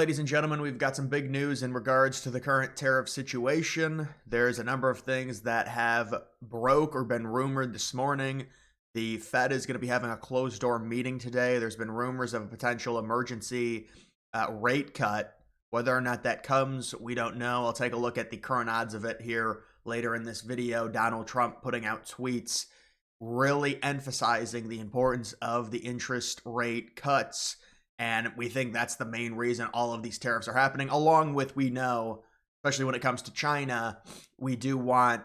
Ladies and gentlemen, we've got some big news in regards to the current tariff situation. There's a number of things that have broke or been rumored this morning. The Fed is going to be having a closed door meeting today. There's been rumors of a potential emergency rate cut. Whether or not that comes, we don't know. I'll take a look at the current odds of it here later in this video. Donald Trump putting out tweets really emphasizing the importance of the interest rate cuts. And we think that's the main reason all of these tariffs are happening, along with, we know, especially when it comes to China, we do want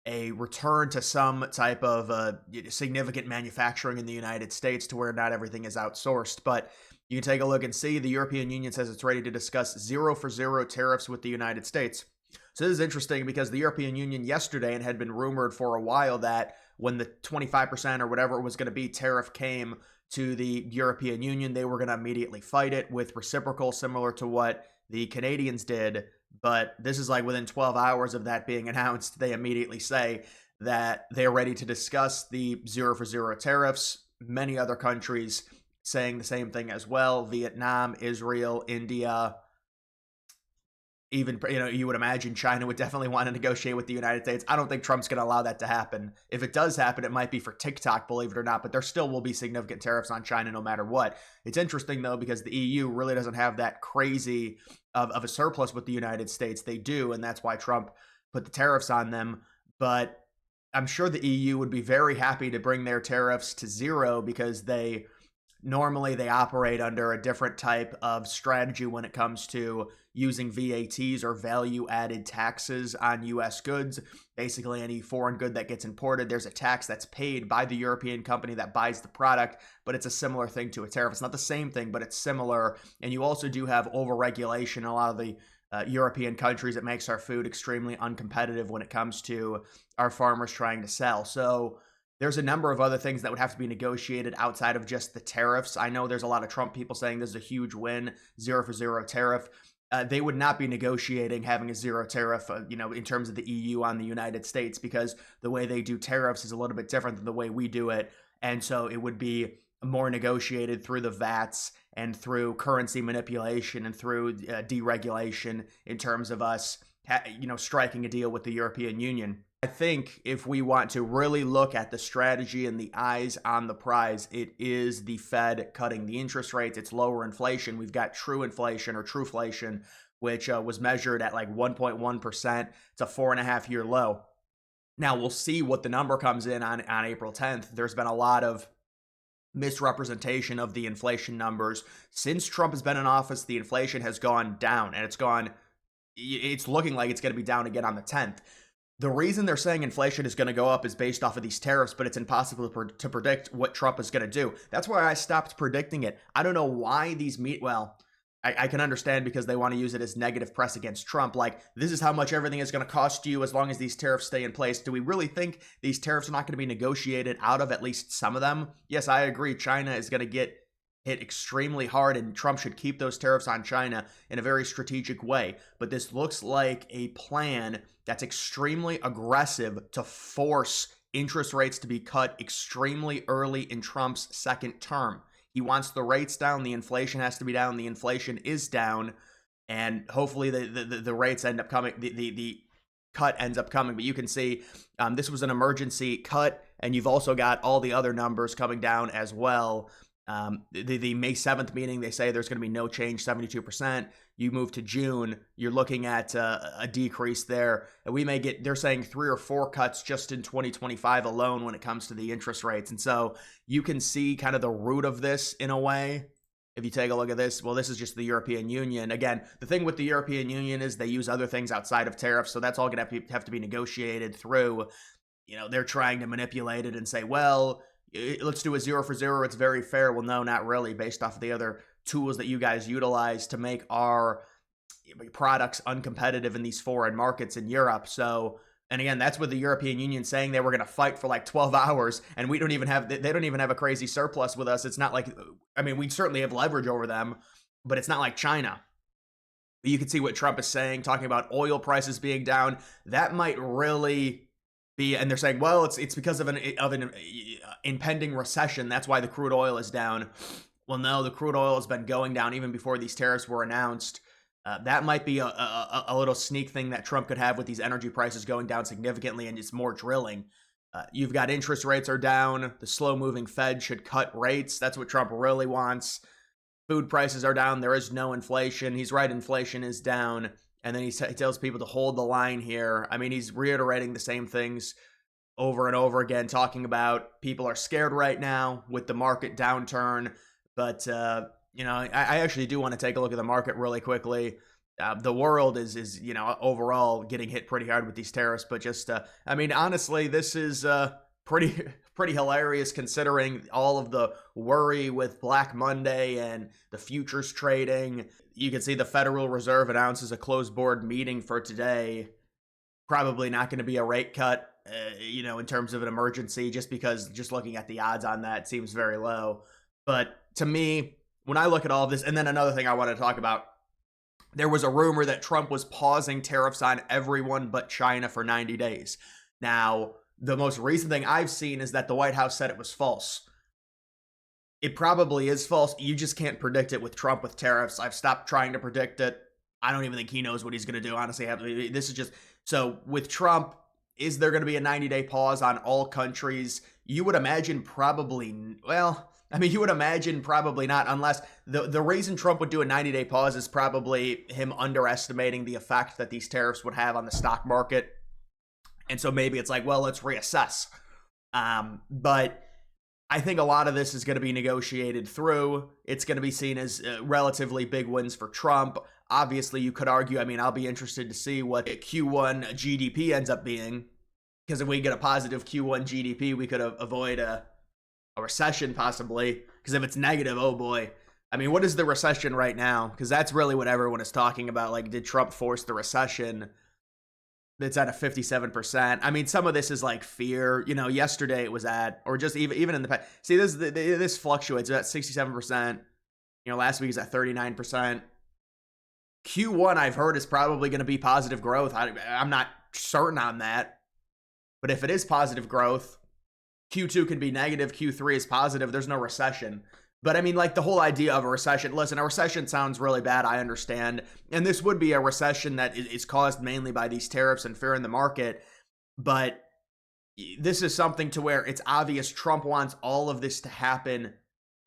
a return to some type of significant manufacturing in the United States to where not everything is outsourced. But you can take a look and see the European Union says it's ready to discuss 0-for-0 tariffs with the United States. So this is interesting because the European Union yesterday, and had been rumored for a while, that when the 25% or whatever it was going to be tariff came to the European Union, they were going to immediately fight it with reciprocal, similar to what the Canadians did. But this is like within 12 hours of that being announced, they immediately say that they're ready to discuss the 0-for-0 tariffs. Many other countries saying the same thing as well. Vietnam, Israel, India. Even, you would imagine China would definitely want to negotiate with the United States. I don't think Trump's going to allow that to happen. If it does happen, it might be for TikTok, believe it or not, but there still will be significant tariffs on China no matter what. It's interesting, though, because the EU really doesn't have that crazy of a surplus with the United States. They do, and that's why Trump put the tariffs on them. But I'm sure the EU would be very happy to bring their tariffs to zero, because normally they operate under a different type of strategy when it comes to using VATs, or value-added taxes, on U.S. goods. Basically, any foreign good that gets imported, there's a tax that's paid by the European company that buys the product, but it's a similar thing to a tariff. It's not the same thing, but it's similar. And you also do have over-regulation in a lot of the European countries. It makes our food extremely uncompetitive when it comes to our farmers trying to sell. So there's a number of other things that would have to be negotiated outside of just the tariffs. I know there's a lot of Trump people saying this is a huge win, 0-for-0 tariff. They would not be negotiating having a zero tariff, in terms of the EU on the United States, because the way they do tariffs is a little bit different than the way we do it. And so it would be more negotiated through the VATs and through currency manipulation and through deregulation in terms of us, striking a deal with the European Union. I think if we want to really look at the strategy and the eyes on the prize, it is the Fed cutting the interest rates. It's lower inflation. We've got true inflation, or trueflation, which was measured at like 1.1%. It's a 4.5-year low. Now we'll see what the number comes in on April 10th. There's been a lot of misrepresentation of the inflation numbers. Since Trump has been in office, the inflation has gone down, and it's looking like it's going to be down again on the 10th. The reason they're saying inflation is going to go up is based off of these tariffs, but it's impossible to predict what Trump is going to do. That's why I stopped predicting it. I don't know why I can understand, because they want to use it as negative press against Trump. Like, this is how much everything is going to cost you as long as these tariffs stay in place. Do we really think these tariffs are not going to be negotiated out of at least some of them? Yes, I agree. China is going to get hit extremely hard, and Trump should keep those tariffs on China in a very strategic way. But this looks like a plan that's extremely aggressive to force interest rates to be cut extremely early in Trump's second term. He wants the rates down. The inflation has to be down. The inflation is down, and hopefully the rates end up coming. The cut ends up coming. But you can see this was an emergency cut, and you've also got all the other numbers coming down as well. The May 7th meeting, they say there's going to be no change, 72%. You move to June, you're looking at a decrease there. And they're saying 3 or 4 cuts just in 2025 alone when it comes to the interest rates. And so you can see kind of the root of this in a way. If you take a look at this, well, this is just the European Union. Again, the thing with the European Union is they use other things outside of tariffs. So that's all going to have to be negotiated through. They're trying to manipulate it and say, well, let's do a 0-for-0. It's very fair. Well, no, not really, based off of the other tools that you guys utilize to make our products uncompetitive in these foreign markets in Europe. So, and again, that's with the European Union saying they were going to fight for like 12 hours, and they don't even have a crazy surplus with us. It's not like, we certainly have leverage over them, but it's not like China. You can see what Trump is saying, talking about oil prices being down. That might really and they're saying, well, it's because of an impending recession. That's why the crude oil is down. Well, no, the crude oil has been going down even before these tariffs were announced. That might be a little sneak thing that Trump could have with these energy prices going down significantly and it's more drilling. You've got interest rates are down. The slow moving Fed should cut rates. That's what Trump really wants. Food prices are down. There is no inflation. He's right. Inflation is down. And then he tells people to hold the line here. I mean, he's reiterating the same things over and over again, talking about people are scared right now with the market downturn. But, I actually do want to take a look at the market really quickly. The world is overall getting hit pretty hard with these tariffs. But just, honestly, this is pretty pretty hilarious considering all of the worry with Black Monday and the futures trading. You can see the Federal Reserve announces a closed board meeting for today. Probably not going to be a rate cut, in terms of an emergency, just because just looking at the odds on that seems very low. But to me, when I look at all of this, and then another thing I want to talk about, there was a rumor that Trump was pausing tariffs on everyone but China for 90 days. Now, the most recent thing I've seen is that the White House said it was false. It probably is false. You just can't predict it with Trump with tariffs. I've stopped trying to predict it. I don't even think he knows what he's going to do. Honestly, this is just... So with Trump, is there going to be a 90-day pause on all countries? You would imagine probably... Well, you would imagine probably not, unless... The reason Trump would do a 90-day pause is probably him underestimating the effect that these tariffs would have on the stock market. And so maybe it's like, well, let's reassess. But I think a lot of this is going to be negotiated through. It's going to be seen as relatively big wins for Trump. Obviously, you could argue, I'll be interested to see what Q1 GDP ends up being. Because if we get a positive Q1 GDP, we could avoid a recession possibly. Because if it's negative, oh boy. What is the recession right now? Because that's really what everyone is talking about. Like, did Trump force the recession? It's at a 57%. Some of this is like fear. Yesterday it was at, or just even in the past. See, this fluctuates. It's at 67%. Last week is at 39%. Q1 I've heard is probably going to be positive growth. I'm not certain on that. But if it is positive growth, Q2 can be negative. Q3 is positive. There's no recession. But the whole idea of a recession, listen, a recession sounds really bad, I understand. And this would be a recession that is caused mainly by these tariffs and fear in the market. But this is something to where it's obvious Trump wants all of this to happen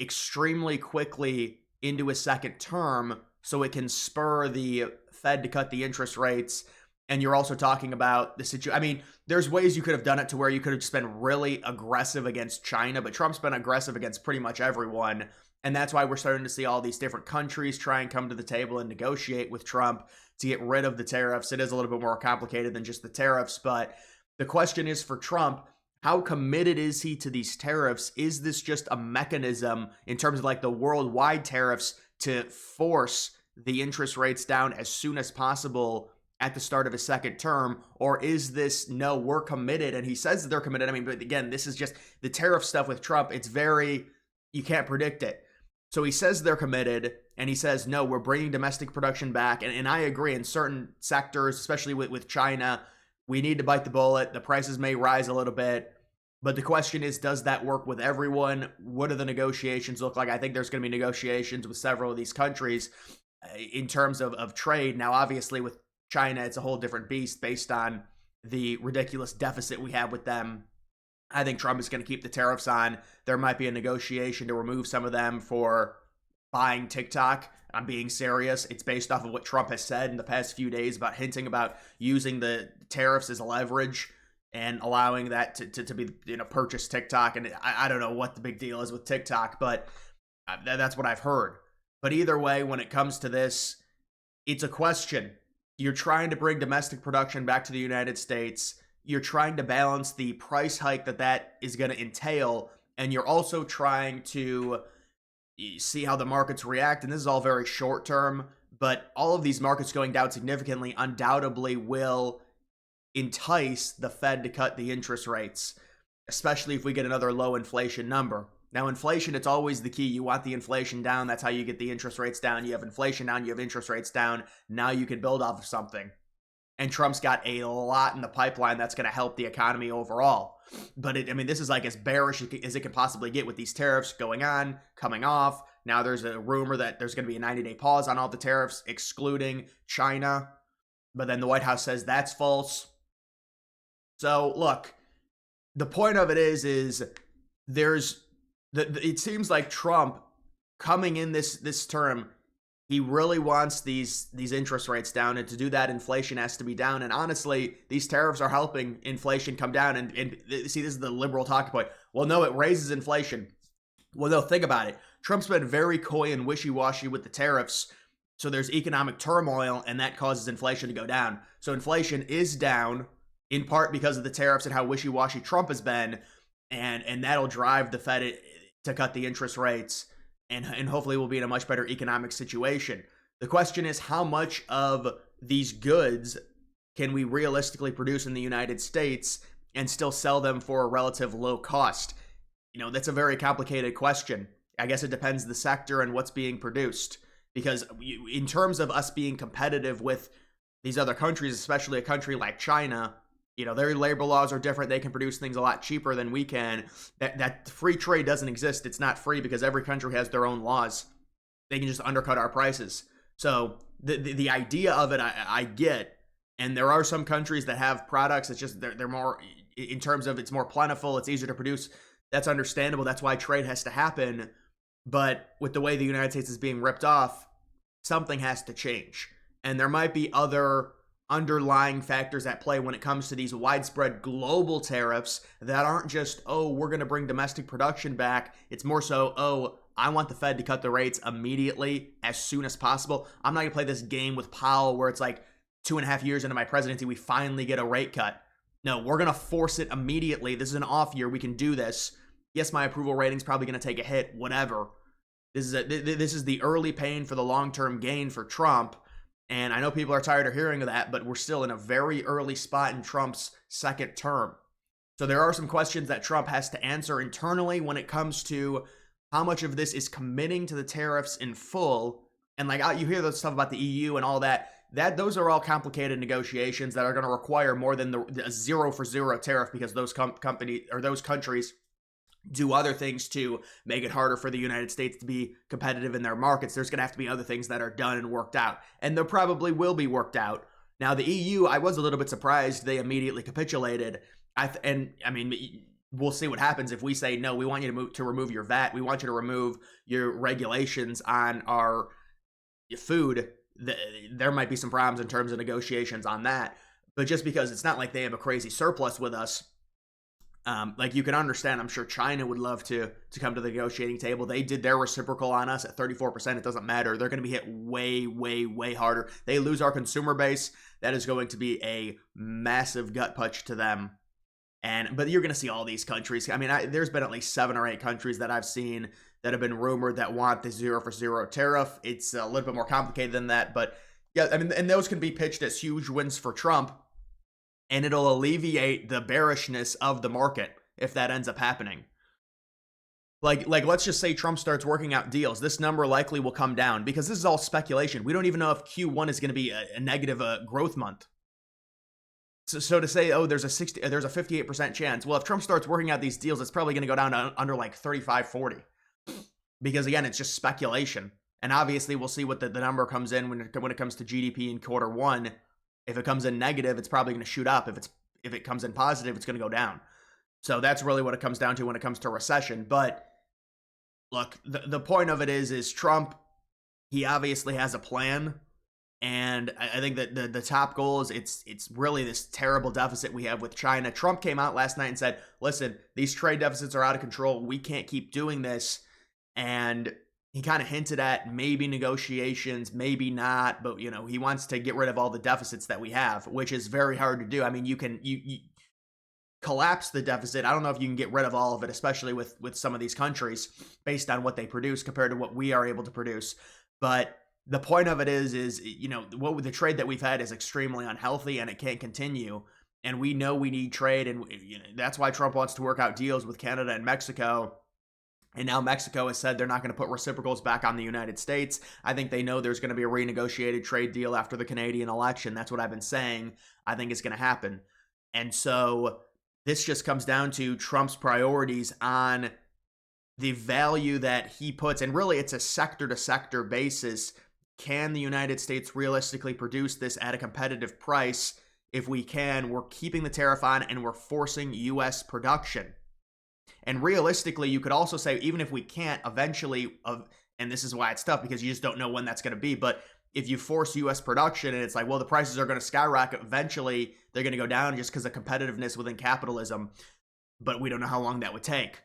extremely quickly into his second term so it can spur the Fed to cut the interest rates. And you're also talking about the situation. There's ways you could have done it to where you could have just been really aggressive against China, but Trump's been aggressive against pretty much everyone. And that's why we're starting to see all these different countries try and come to the table and negotiate with Trump to get rid of the tariffs. It is a little bit more complicated than just the tariffs, but the question is for Trump, how committed is he to these tariffs? Is this just a mechanism in terms of like the worldwide tariffs to force the interest rates down as soon as possible at the start of his second term? Or is this, no, we're committed, and he says that they're committed. But again, this is just the tariff stuff with Trump. It's you can't predict it. So he says they're committed, and he says, no, we're bringing domestic production back. And I agree, in certain sectors, especially with China, we need to bite the bullet. The prices may rise a little bit. But the question is, does that work with everyone? What do the negotiations look like? I think there's going to be negotiations with several of these countries in terms of trade. Now, obviously, with China, it's a whole different beast based on the ridiculous deficit we have with them. I think Trump is going to keep the tariffs on. There might be a negotiation to remove some of them for buying TikTok. I'm being serious. It's based off of what Trump has said in the past few days about hinting about using the tariffs as leverage and allowing that to be, purchase TikTok. And I don't know what the big deal is with TikTok, but that's what I've heard. But either way, when it comes to this, it's a question. You're trying to bring domestic production back to the United States. You're trying to balance the price hike that is going to entail. And you're also trying to see how the markets react. And this is all very short term. But all of these markets going down significantly undoubtedly will entice the Fed to cut the interest rates, especially if we get another low inflation number. Now, inflation, it's always the key. You want the inflation down. That's how you get the interest rates down. You have inflation down, you have interest rates down. Now you can build off of something. And Trump's got a lot in the pipeline that's going to help the economy overall. But this is like as bearish as it can possibly get with these tariffs going on, coming off. Now there's a rumor that there's going to be a 90-day pause on all the tariffs, excluding China. But then the White House says that's false. So look, the point of it is it seems like Trump coming in this term, he really wants these interest rates down, and to do that, inflation has to be down. And honestly, these tariffs are helping inflation come down. And see, this is the liberal talking point. Well, no, it raises inflation. Well, no, think about it. Trump's been very coy and wishy-washy with the tariffs. So there's economic turmoil, and that causes inflation to go down. So inflation is down in part because of the tariffs and how wishy-washy Trump has been. And that'll drive the Fed to cut the interest rates. And hopefully we'll be in a much better economic situation. The question is, how much of these goods can we realistically produce in the United States and still sell them for a relative low cost? That's a very complicated question. I guess it depends the sector and what's being produced. Because in terms of us being competitive with these other countries, especially a country like China, their labor laws are different. They can produce things a lot cheaper than we can. That free trade doesn't exist. It's not free because every country has their own laws. They can just undercut our prices. So the idea of it, I get. And there are some countries that have products. It's just they're more, in terms of it's more plentiful. It's easier to produce. That's understandable. That's why trade has to happen. But with the way the United States is being ripped off, something has to change. And there might be other underlying factors at play when it comes to these widespread global tariffs that aren't just, oh, we're going to bring domestic production back. It's more so, oh, I want the Fed to cut the rates immediately as soon as possible. I'm not going to play this game with Powell where it's like 2.5 years into my presidency, we finally get a rate cut. No, we're going to force it immediately. This is an off year. We can do this. Yes, my approval rating's probably going to take a hit, whatever. This is the early pain for the long-term gain for Trump. And I know people are tired of hearing of that, but we're still in a very early spot in Trump's second term. So there are some questions that Trump has to answer internally when it comes to how much of this is committing to the tariffs in full. And like you hear the stuff about the EU and all that, those are all complicated negotiations that are going to require more than the 0 for 0 tariff, because those companies or those countries do other things to make it harder for the United States to be competitive in their markets. There's going to have to be other things that are done and worked out, and there probably will be worked out. Now, the EU, I was a little bit surprised they immediately capitulated. We'll see what happens if we say, no, we want you to remove your VAT. We want you to remove your regulations on our food. There might be some problems in terms of negotiations on that. But just because it's not like they have a crazy surplus with us, like you can understand, I'm sure China would love to come to the negotiating table. They did their reciprocal on us at 34%. It doesn't matter. They're going to be hit way, way, way harder. They lose our consumer base. That is going to be a massive gut punch to them. But you're going to see all these countries. There's been at least 7 or 8 countries that I've seen that have been rumored that want the 0 for 0 tariff. It's a little bit more complicated than that. But yeah, and those can be pitched as huge wins for Trump. And it'll alleviate the bearishness of the market if that ends up happening. Like let's just say Trump starts working out deals. This number likely will come down because this is all speculation. We don't even know if Q1 is going to be a negative growth month. So to say, oh, there's a 58% chance. Well, if Trump starts working out these deals, it's probably going to go down to under like 35, 40. Because again, it's just speculation. And obviously we'll see what the number comes in when it comes to GDP in Q1. If it comes in negative, it's probably going to shoot up. If it comes in positive, it's going to go down. So that's really what it comes down to when it comes to recession. But look, the point of it is Trump, he obviously has a plan. And I think that the top goal is it's really this terrible deficit we have with China. Trump came out last night and said, listen, these trade deficits are out of control. We can't keep doing this. And he kind of hinted at maybe negotiations, maybe not, but he wants to get rid of all the deficits that we have, which is very hard to do. You collapse the deficit. I don't know if you can get rid of all of it, especially with some of these countries based on what they produce compared to what we are able to produce. But the point of it is what the trade that we've had is extremely unhealthy and it can't continue. And we know we need trade, and that's why Trump wants to work out deals with Canada and Mexico. And now Mexico has said they're not going to put reciprocals back on the United States. I think they know there's going to be a renegotiated trade deal after the Canadian election. That's what I've been saying. I think it's going to happen. And so this just comes down to Trump's priorities on the value that he puts. And really, it's a sector-to-sector basis. Can the United States realistically produce this at a competitive price? If we can, we're keeping the tariff on and we're forcing U.S. production. And realistically, you could also say, even if we can't, eventually, and this is why it's tough because you just don't know when that's going to be, but if you force U.S. production and it's like, well, the prices are going to skyrocket, eventually they're going to go down just because of competitiveness within capitalism, but we don't know how long that would take.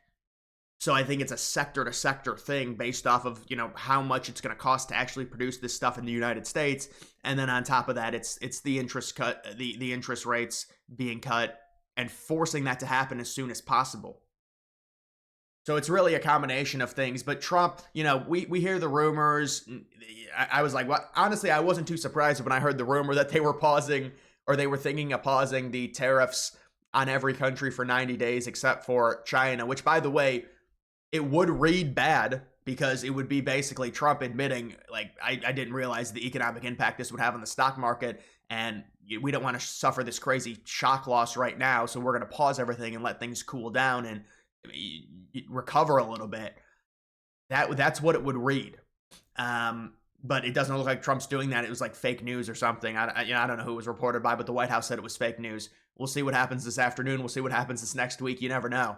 So I think it's a sector-to-sector thing based off of, how much it's going to cost to actually produce this stuff in the United States. And then on top of that, it's the interest cut, the interest rates being cut and forcing that to happen as soon as possible. So it's really a combination of things. But Trump, we hear the rumors. I was like, what? Honestly, I wasn't too surprised when I heard the rumor that they were pausing, or they were thinking of pausing the tariffs on every country for 90 days except for China, which, by the way, it would read bad because it would be basically Trump admitting, like, I didn't realize the economic impact this would have on the stock market, and we don't want to suffer this crazy shock loss right now, so we're going to pause everything and let things cool down and recover a little bit. That's what it would read. But it doesn't look like Trump's doing that. It was like fake news or something. I don't know who it was reported by, but the White House said it was fake news. We'll see what happens this afternoon. We'll see what happens this next week. You never know.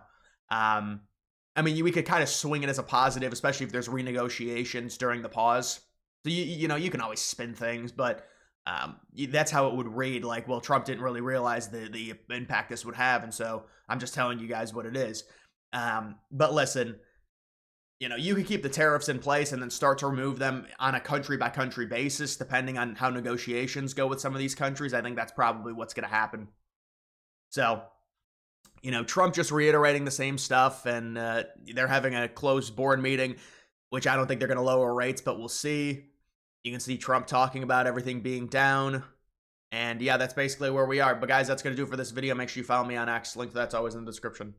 We could kind of swing it as a positive, especially if there's renegotiations during the pause. So you can always spin things, but that's how it would read. Like, well, Trump didn't really realize the impact this would have, and so I'm just telling you guys what it is. But listen, you can keep the tariffs in place and then start to remove them on a country-by-country basis, depending on how negotiations go with some of these countries. I think that's probably what's going to happen. So, Trump just reiterating the same stuff, and they're having a closed board meeting, which I don't think they're going to lower rates, but we'll see. You can see Trump talking about everything being down. And yeah, that's basically where we are. But guys, that's going to do it for this video. Make sure you follow me on X. Link to that's always in the description.